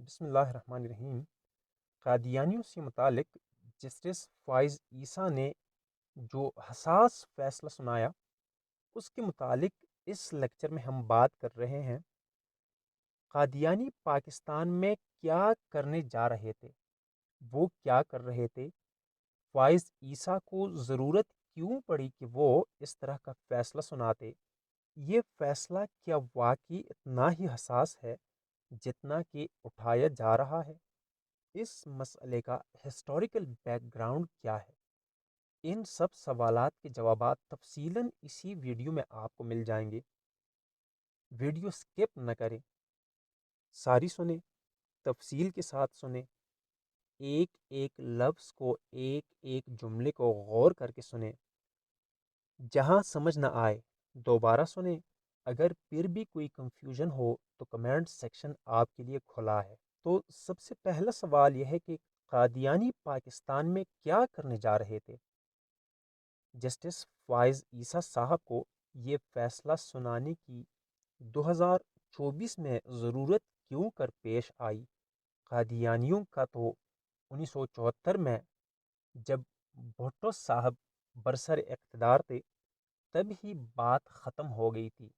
بسم اللہ الرحمن الرحیم۔ قادیانیوں سے متعلق جسٹس فائز عیسیٰ نے جو حساس فیصلہ سنایا اس کے متعلق اس لیکچر میں ہم بات کر رہے ہیں۔ قادیانی پاکستان میں کیا کرنے جا رہے تھے، وہ کیا کر رہے تھے، فائز عیسیٰ کو ضرورت کیوں پڑی کہ وہ اس طرح کا فیصلہ سناتے۔ یہ فیصلہ کیا واقعی اتنا ہی حساس ہے جتنا کہ اٹھایا جا رہا ہے؟ اس مسئلے کا ہسٹوریکل بیک گراؤنڈ کیا ہے؟ ان سب سوالات کے جوابات تفصیلاً اسی ویڈیو میں آپ کو مل جائیں گے۔ ویڈیو سکپ نہ کریں، ساری سنیں، تفصیل کے ساتھ سنیں، ایک ایک لفظ کو، ایک ایک جملے کو غور کر کے سنیں۔ جہاں سمجھ نہ آئے دوبارہ سنیں۔ اگر پھر بھی کوئی کنفیوژن ہو تو کمنٹ سیکشن آپ کے لیے کھلا ہے۔ تو سب سے پہلا سوال یہ ہے کہ قادیانی پاکستان میں کیا کرنے جا رہے تھے؟ جسٹس فائز عیسیٰ صاحب کو یہ فیصلہ سنانے کی 2024 میں ضرورت کیوں کر پیش آئی؟ قادیانیوں کا تو 1974 میں جب بھٹو صاحب برسر اقتدار تھے تب ہی بات ختم ہو گئی تھی،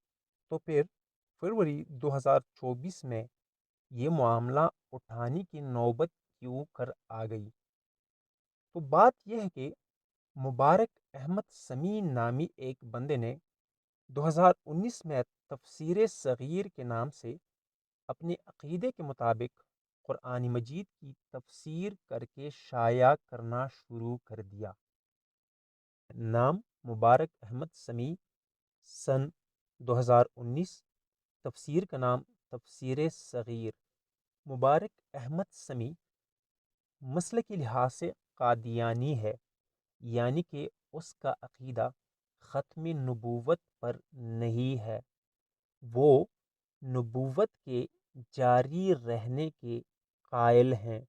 تو پھر فروری 2024 میں یہ معاملہ اٹھانے کی نوبت کیوں کر آ گئی؟ تو بات یہ ہے کہ مبارک احمد سمیع نامی ایک بندے نے 2019 میں تفسیر صغیر کے نام سے اپنے عقیدے کے مطابق قرآن مجید کی تفسیر کر کے شائع کرنا شروع کر دیا۔ نام مبارک احمد سمیع، سن 2019، تفسیر کا نام تفسیر صغیر۔ مبارک احمد سمیع مسلک کے لحاظ سے قادیانی ہے، یعنی کہ اس کا عقیدہ ختم نبوت پر نہیں ہے۔ وہ نبوت کے جاری رہنے کے قائل ہیں۔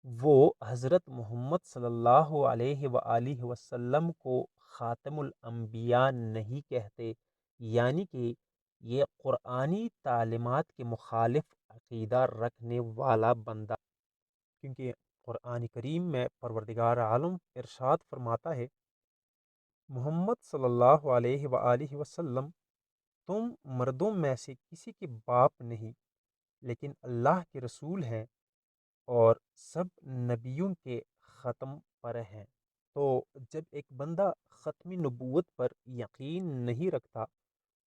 وہ حضرت محمد صلی اللہ علیہ وآلہ وسلم کو خاتم الانبیاء نہیں کہتے، یعنی کہ یہ قرآنی تعلیمات کے مخالف عقیدہ رکھنے والا بندہ، کیونکہ قرآن کریم میں پروردگار عالم ارشاد فرماتا ہے، محمد صلی اللہ علیہ وآلہ وسلم تم مردوں میں سے کسی کے باپ نہیں لیکن اللہ کے رسول ہیں اور سب نبیوں کے ختم پر ہیں۔ تو جب ایک بندہ ختم نبوت پر یقین نہیں رکھتا،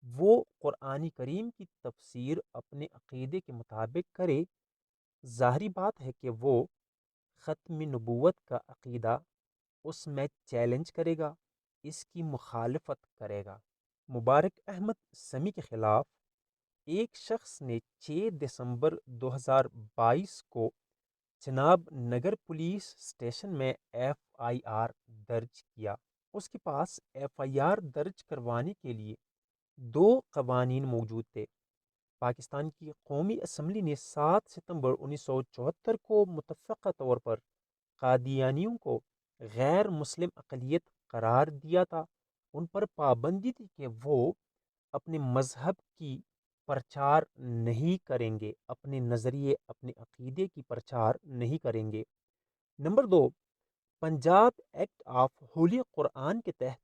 وہ قرآن کریم کی تفسیر اپنے عقیدے کے مطابق کرے، ظاہری بات ہے کہ وہ ختم نبوت کا عقیدہ اس میں چیلنج کرے گا، اس کی مخالفت کرے گا۔ مبارک احمد سمیع کے خلاف ایک شخص نے 6 دسمبر 2022 کو چناب نگر پولیس اسٹیشن میں ایف آئی آر درج کیا۔ اس کے پاس ایف آئی آر درج کروانے کے لیے 2 قوانین موجود تھے۔ پاکستان کی قومی اسمبلی نے 7 ستمبر 1974 کو متفقہ طور پر قادیانیوں کو غیر مسلم اقلیت قرار دیا تھا۔ ان پر پابندی تھی کہ وہ اپنے مذہب کی پرچار نہیں کریں گے، اپنے نظریے، اپنے عقیدے کی پرچار نہیں کریں گے۔ Number 2، Punjab act of holy Quran کے تحت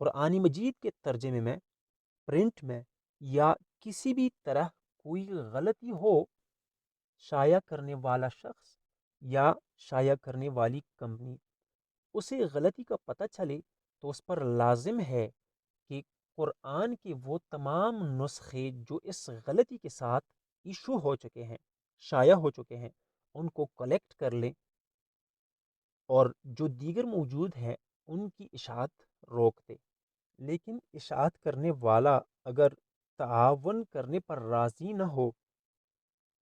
قرآن مجید کے ترجمے میں، پرنٹ میں یا کسی بھی طرح کوئی غلطی ہو، شائع کرنے والا شخص یا شائع کرنے والی کمپنی اسے غلطی کا پتہ چلے تو اس پر لازم ہے کہ قرآن کے وہ تمام نسخے جو اس غلطی کے ساتھ ایشو ہو چکے ہیں، شائع ہو چکے ہیں، ان کو کلیکٹ کر لیں اور جو دیگر موجود ہیں ان کی اشاعت روک دے۔ لیکن اشاعت کرنے والا اگر تعاون کرنے پر راضی نہ ہو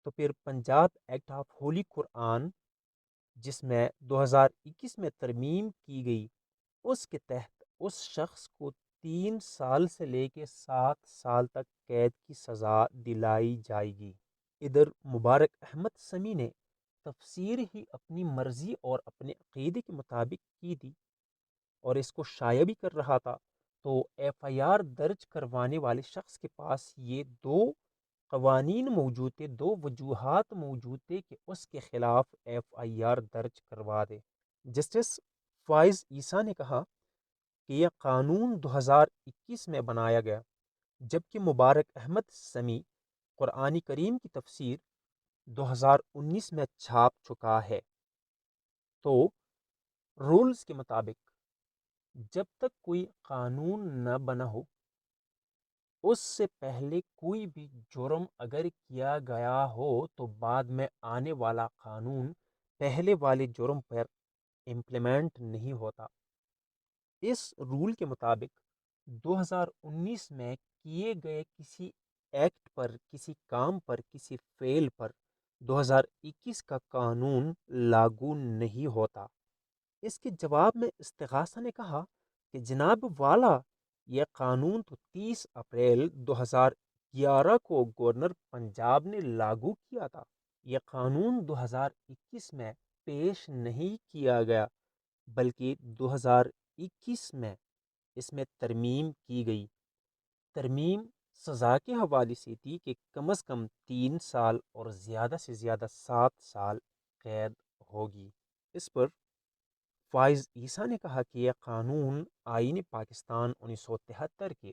تو پھر پنجاب ایکٹ آف ہولی قرآن، جس میں 2021 میں ترمیم کی گئی، اس کے تحت اس شخص کو 3 سال سے لے کے 7 سال تک قید کی سزا دلائی جائے گی۔ ادھر مبارک احمد سمیع نے تفسیر ہی اپنی مرضی اور اپنے عقیدے کے مطابق کی تھی اور اس کو شائع بھی کر رہا تھا، تو ایف آئی آر درج کروانے والے شخص کے پاس یہ 2 قوانین موجود تھے، دو وجوہات موجود تھے کہ اس کے خلاف ایف آئی آر درج کروا دے۔ جسٹس فائز عیسیٰ نے کہا کہ یہ قانون 2021 میں بنایا گیا، جبکہ مبارک احمد سمیع قرآن کریم کی تفسیر 2019 میں چھاپ چکا ہے۔ تو رولز کے مطابق جب تک کوئی قانون نہ بنا ہو، اس سے پہلے کوئی بھی جرم اگر کیا گیا ہو تو بعد میں آنے والا قانون پہلے والے جرم پر امپلیمنٹ نہیں ہوتا۔ اس رول کے مطابق 2019 میں کیے گئے کسی ایکٹ پر، کسی کام پر، کسی فعل پر 2021 کا قانون لاگو نہیں ہوتا۔ اس کے جواب میں استغاثہ نے کہا کہ جناب والا، یہ قانون تو 30 اپریل 2011 کو گورنر پنجاب نے لاگو کیا تھا۔ یہ قانون 2021 میں پیش نہیں کیا گیا، بلکہ 2021 میں اس میں ترمیم کی گئی۔ ترمیم سزا کے حوالے سے تھی کہ کم از کم 3 سال اور زیادہ سے زیادہ 7 سال قید ہوگی۔ اس پر فائز عیسیٰ نے کہا کہ یہ قانون آئین پاکستان 1973 کے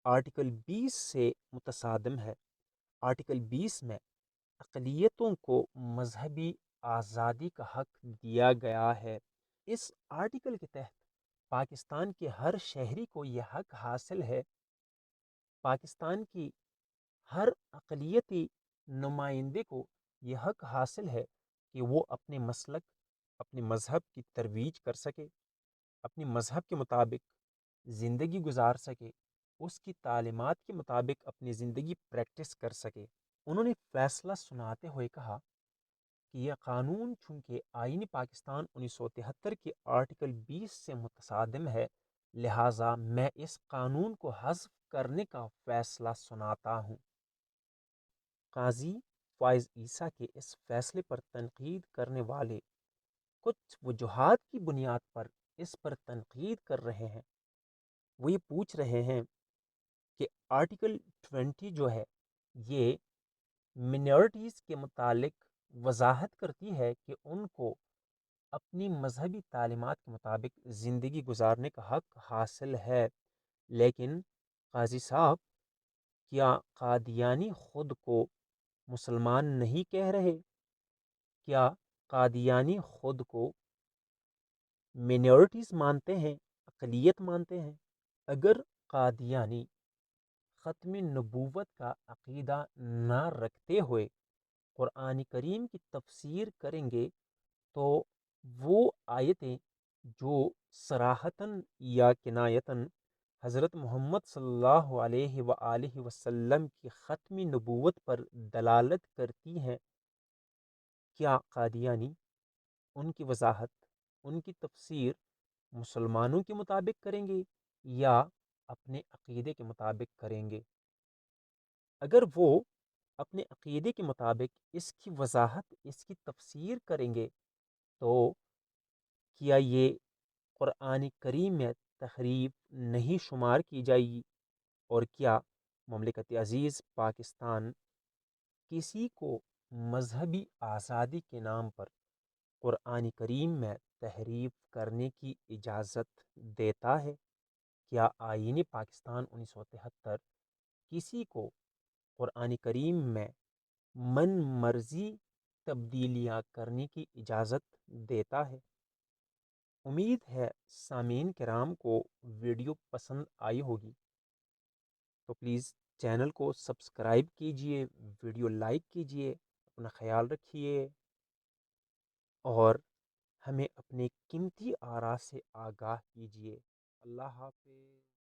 آرٹیکل 20 سے متصادم ہے۔ آرٹیکل 20 میں اقلیتوں کو مذہبی آزادی کا حق دیا گیا ہے۔ اس آرٹیکل کے تحت پاکستان کے ہر شہری کو یہ حق حاصل ہے، پاکستان کی ہر اقلیتی نمائندے کو یہ حق حاصل ہے کہ وہ اپنے مسلک، اپنے مذہب کی ترویج کر سکے، اپنے مذہب کے مطابق زندگی گزار سکے، اس کی تعلیمات کے مطابق اپنی زندگی پریکٹس کر سکے۔ انہوں نے فیصلہ سناتے ہوئے کہا کہ یہ قانون چونکہ آئین پاکستان 1973 کے آرٹیکل 20 سے متصادم ہے، لہٰذا میں اس قانون کو حذف کرنے کا فیصلہ سناتا ہوں۔ قاضی فائز عیسیٰ کے اس فیصلے پر تنقید کرنے والے کچھ وجوہات کی بنیاد پر اس پر تنقید کر رہے ہیں۔ وہ یہ پوچھ رہے ہیں کہ آرٹیکل 20 جو ہے یہ منورٹیز کے متعلق وضاحت کرتی ہے کہ ان کو اپنی مذہبی تعلیمات کے مطابق زندگی گزارنے کا حق حاصل ہے، لیکن قاضی صاحب، کیا قادیانی خود کو مسلمان نہیں کہہ رہے؟ کیا قادیانی خود کو منورٹیز مانتے ہیں، اقلیت مانتے ہیں؟ اگر قادیانی ختم نبوت کا عقیدہ نہ رکھتے ہوئے قرآن کریم کی تفسیر کریں گے تو وہ آیتیں جو صراحتاً یا کنایتاً حضرت محمد صلی اللہ علیہ وآلہ وسلم کی ختم نبوت پر دلالت کرتی ہیں، کیا قادیانی ان کی وضاحت، ان کی تفسیر مسلمانوں کے مطابق کریں گے یا اپنے عقیدے کے مطابق کریں گے؟ اگر وہ اپنے عقیدے کے مطابق اس کی وضاحت، اس کی تفسیر کریں گے تو کیا یہ قرآن کریم میں تحریف نہیں شمار کی جائے گی؟ اور کیا مملکت عزیز پاکستان کسی کو مذہبی آزادی کے نام پر قرآن کریم میں تحریف کرنے کی اجازت دیتا ہے؟ کیا آئین پاکستان 1973 کسی کو قرآن کریم میں من مرضی تبدیلیاں کرنے کی اجازت دیتا ہے؟ امید ہے سامعین کرام کو ویڈیو پسند آئی ہوگی، تو پلیز چینل کو سبسکرائب کیجئے، ویڈیو لائک کیجئے، اپنا خیال رکھیے اور ہمیں اپنے قیمتی آراء سے آگاہ کیجئے۔ اللہ حافظ۔